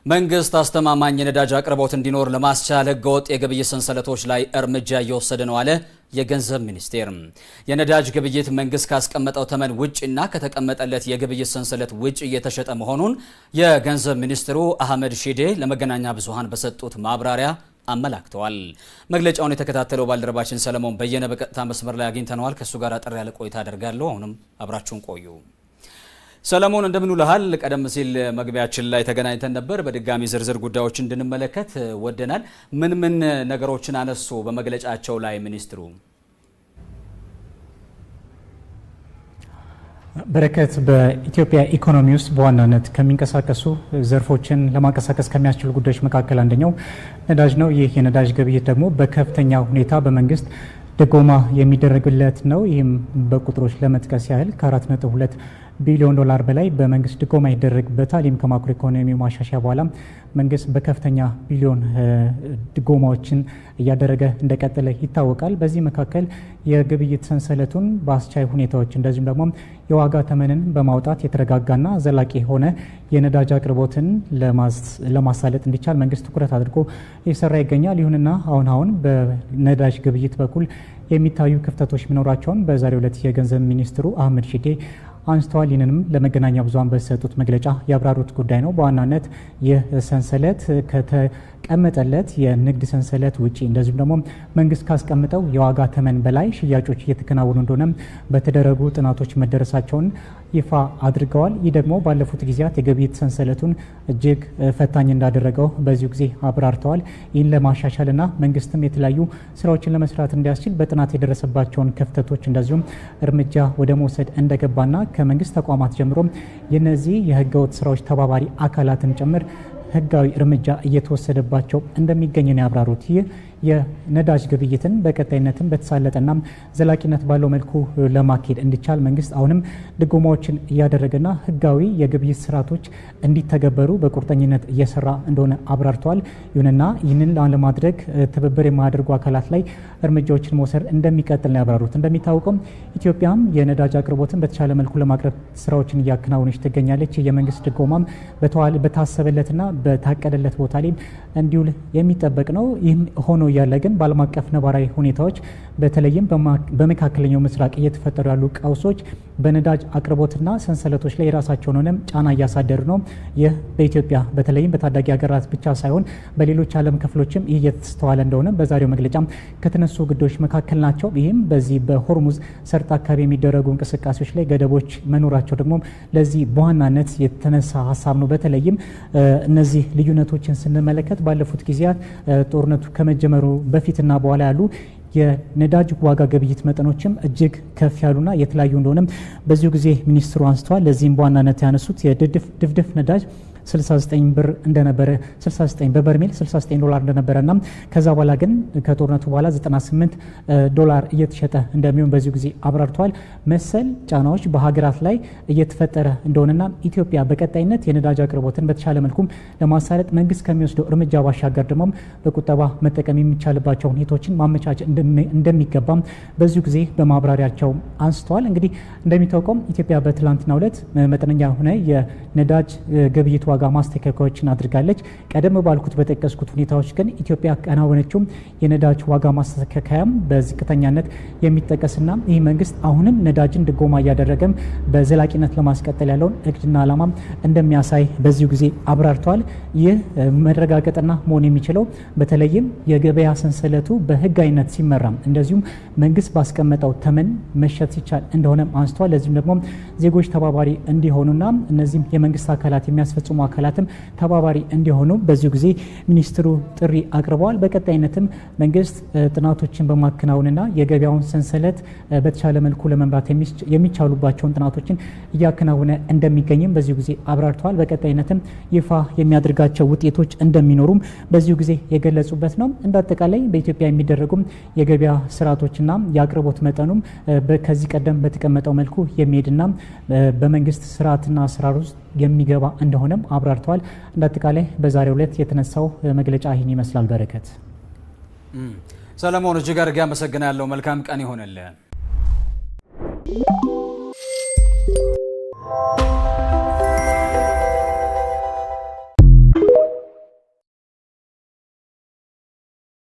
መንግስት አስተማማኝ የነዳጅ አቅርቦት እንዲኖር ለማስቻል ህገወጥ የግብይት ሰንሰለቶች ላይ እርምጃ እየወሰደ ነው አለ የገንዘብ ሚኒስቴር። የነዳጅ ግብይት መንግስት ካስቀመጠው ተመን ውጭና ከተቀመጠለት የግብይት ሰንሰለት ውጭ እየተሸጠ መሆኑን የገንዘብ ሚኒስትሩ አህመድ ሺዴ ለመገናኛ ብዙሃን በሰጡት ማብራሪያ አመላክተዋል። መግለጫውን የተከታተለው ባልደረባችን ሰለሞን በየነ በቀጥታ መስመር ላይ አግኝተነዋል። ከሱ ጋር አጠር ያለ ቆይታ አደርጋለሁ። አሁንም አብራችሁን ቆዩ። ሰለሞን እንደምን ውለሃል? ቀደም ሲል መግቢያችን ላይ ተገናኝተን ነበር። በድጋሚ ዝርዝር ጉዳዮችን እንድንመለከት ወደናል። ምን ነገሮችን አነሱ በመግለጫቸው ላይ ሚኒስትሩ? በረከት፣ በኢትዮጵያ ኢኮኖሚ ውስጥ በዋናነት ከሚንቀሳቀሱ ዘርፎችን ለማንቀሳቀስ ከሚያስችሉ ጉዳዮች መካከል አንደኛው ነዳጅ ነው። ይህ የነዳጅ ግብይት ደግሞ በከፍተኛ ሁኔታ በመንግስት ድጎማ የሚደረግለት ነው። ይህም በቁጥሮች ለመጥቀስ ያህል ከ4.2 ቢሊዮን ዶላር በላይ በመንግስት ድጎማ ይደረግበታል። ይህም ከማክሮ ኢኮኖሚ ማሻሻያ በኋላ መንግስት በከፍተኛ ቢሊዮን ድጎማዎችን እያደረገ እንደቀጠለ ይታወቃል። በዚህ መካከል የግብይት ሰንሰለቱን በአስቻይ ሁኔታዎች እንደዚሁም ደግሞ የዋጋ ተመንን በማውጣት የተረጋጋና ዘላቂ የሆነ የነዳጅ አቅርቦትን ለማሳለጥ እንዲቻል መንግስት ትኩረት አድርጎ እየሰራ ይገኛል። ይሁንና አሁን በነዳጅ ግብይት በኩል የሚታዩ ክፍተቶች መኖራቸውን በዛሬው ዕለት የገንዘብ ሚኒስትሩ አህመድ ሺዴ አንስተዋል። ይህንንም ለመገናኛ ብዙሃን በሰጡት መግለጫ ያብራሩት ጉዳይ ነው። በዋናነት ይህ ሰንሰለት ከተቀመጠለት የንግድ ሰንሰለት ውጪ እንደዚሁም ደግሞ መንግስት ካስቀምጠው የዋጋ ተመን በላይ ሽያጮች እየተከናወኑ እንደሆነ በተደረጉ ጥናቶች መደረሳቸውን ይፋ አድርገዋል። ይህ ደግሞ ባለፉት ጊዜያት የግብይት ሰንሰለቱን እጅግ ፈታኝ እንዳደረገው በዚሁ ጊዜ አብራርተዋል። ይህን ለማሻሻልና መንግስትም የተለያዩ ስራዎችን ለመስራት እንዲያስችል በጥናት የደረሰባቸውን ክፍተቶች እንደዚሁም እርምጃ ወደ መውሰድ እንደገባና ከመንግስት ተቋማት ጀምሮ የነዚህ የህገወጥ ስራዎች ተባባሪ አካላትን ጭምር ህጋዊ እርምጃ እየተወሰደባቸው እንደሚገኝ ነው ያብራሩት። ይህ የነዳጅ ግብይትን በቀጣይነትም በተሳለጠና ዘላቂነት ባለው መልኩ ለማካሄድ እንዲቻል መንግስት አሁንም ድጎማዎችን እያደረገና ህጋዊ የግብይት ስርዓቶች እንዲተገበሩ በቁርጠኝነት እየሰራ እንደሆነ አብራርተዋል። ይሁንና ይህንን ለማድረግ ትብብር የማያደርጉ አካላት ላይ እርምጃዎችን መውሰድ እንደሚቀጥል ነው ያብራሩት። እንደሚታወቀው ኢትዮጵያም የነዳጅ አቅርቦትን በተሻለ መልኩ ለማቅረብ ስራዎችን እያከናወነች ትገኛለች። የመንግስት ድጎማም በታሰበለትና በታቀደለት ቦታ ላይ እንዲውል የሚጠበቅ ነው። ይህም ሆኖ ያለ ግን በዓለም አቀፍ ነባራዊ ሁኔታዎች በተለይም በመካከለኛው ምስራቅ እየተፈጠሩ ያሉ ቀውሶች በነዳጅ አቅርቦትና ሰንሰለቶች ላይ የራሳቸውን ሆነም ጫና እያሳደሩ ነው። ይህ በኢትዮጵያ በተለይም በታዳጊ ሀገራት ብቻ ሳይሆን በሌሎች ዓለም ክፍሎችም ይህ እየተስተዋለ እንደሆነ በዛሬው መግለጫ ከተነሱ ጉዳዮች መካከል ናቸው። ይህም በዚህ በሆርሙዝ ሰርጥ አካባቢ የሚደረጉ እንቅስቃሴዎች ላይ ገደቦች መኖራቸው ደግሞ ለዚህ በዋናነት የተነሳ ሀሳብ ነው። በተለይም እነዚህ ልዩነቶችን ስንመለከት ባለፉት ጊዜያት ጦርነቱ ከመጀመሩ በፊትና በኋላ ያሉ የነዳጅ ዋጋ ግብይት መጠኖችም እጅግ ከፍ ያሉና የተለያዩ እንደሆነም በዚሁ ጊዜ ሚኒስትሩ አንስተዋል። ለዚህም በዋናነት ያነሱት የድፍድፍ ነዳጅ 69 ብር እንደነበረ 69 በበርሜል 69 ዶላር እንደነበረና ከዛ በኋላ ግን ከጦርነቱ በኋላ 98 ዶላር እየተሸጠ እንደሚሆን በዚሁ ጊዜ አብራርተዋል። መሰል ጫናዎች በሀገራት ላይ እየተፈጠረ እንደሆነና ኢትዮጵያ በቀጣይነት የነዳጅ አቅርቦትን በተሻለ መልኩም ለማሳለጥ መንግስት ከሚወስደው እርምጃ ባሻገር ደግሞ በቁጠባ መጠቀም የሚቻልባቸው ሁኔታዎችን ማመቻቸት እንደሚገባም በዚሁ ጊዜ በማብራሪያቸው አንስተዋል። እንግዲህ እንደሚታወቀው ኢትዮጵያ በትላንትናው ዕለት መጠነኛ የሆነ የነዳጅ ግብይት ዋጋ ማስተካከያዎችን አድርጋለች። ቀደም ባልኩት በጠቀስኩት ሁኔታዎች ግን ኢትዮጵያ ያከናወነችው የነዳጅ ዋጋ ማስተካከያም በዝቅተኛነት የሚጠቀስና ይህ መንግስት አሁንም ነዳጅን ድጎማ እያደረገም በዘላቂነት ለማስቀጠል ያለውን እቅድና ዓላማ እንደሚያሳይ በዚሁ ጊዜ አብራርተዋል። ይህ መረጋገጥና መሆን የሚችለው በተለይም የገበያ ሰንሰለቱ በህጋዊነት ሲመራ እንደዚሁም መንግስት ባስቀመጠው ተመን መሸጥ ሲቻል እንደሆነም አንስተዋል። ለዚህም ደግሞ ዜጎች ተባባሪ እንዲሆኑና እነዚህም የመንግስት አካላት የሚያስፈጽሙ አካላትም ተባባሪ እንዲሆኑ በዚሁ ጊዜ ሚኒስትሩ ጥሪ አቅርበዋል። በቀጣይነትም መንግስት ጥናቶችን በማከናወንና የገበያውን ሰንሰለት በተሻለ መልኩ ለመምራት የሚቻሉባቸውን ጥናቶችን እያከናወነ እንደሚገኝም በዚሁ ጊዜ አብራርተዋል። በቀጣይነትም ይፋ የሚያደርጋቸው ውጤቶች እንደሚኖሩም በዚሁ ጊዜ የገለጹበት ነው። እንዳጠቃላይ በኢትዮጵያ የሚደረጉ የገበያ ስርዓቶችና የአቅርቦት መጠኑም ከዚህ ቀደም በተቀመጠው መልኩ የሚሄድና በመንግስት ስርዓትና አሰራር ውስጥ የሚገባ እንደሆነም አብራርተዋል። እንዳጠቃላይ በዛሬው ዕለት የተነሳው መግለጫ ይህን ይመስላል። በረከት ሰለሞን እጅግ አድርጌ አመሰግናለሁ። መልካም ቀን ይሆንልህ።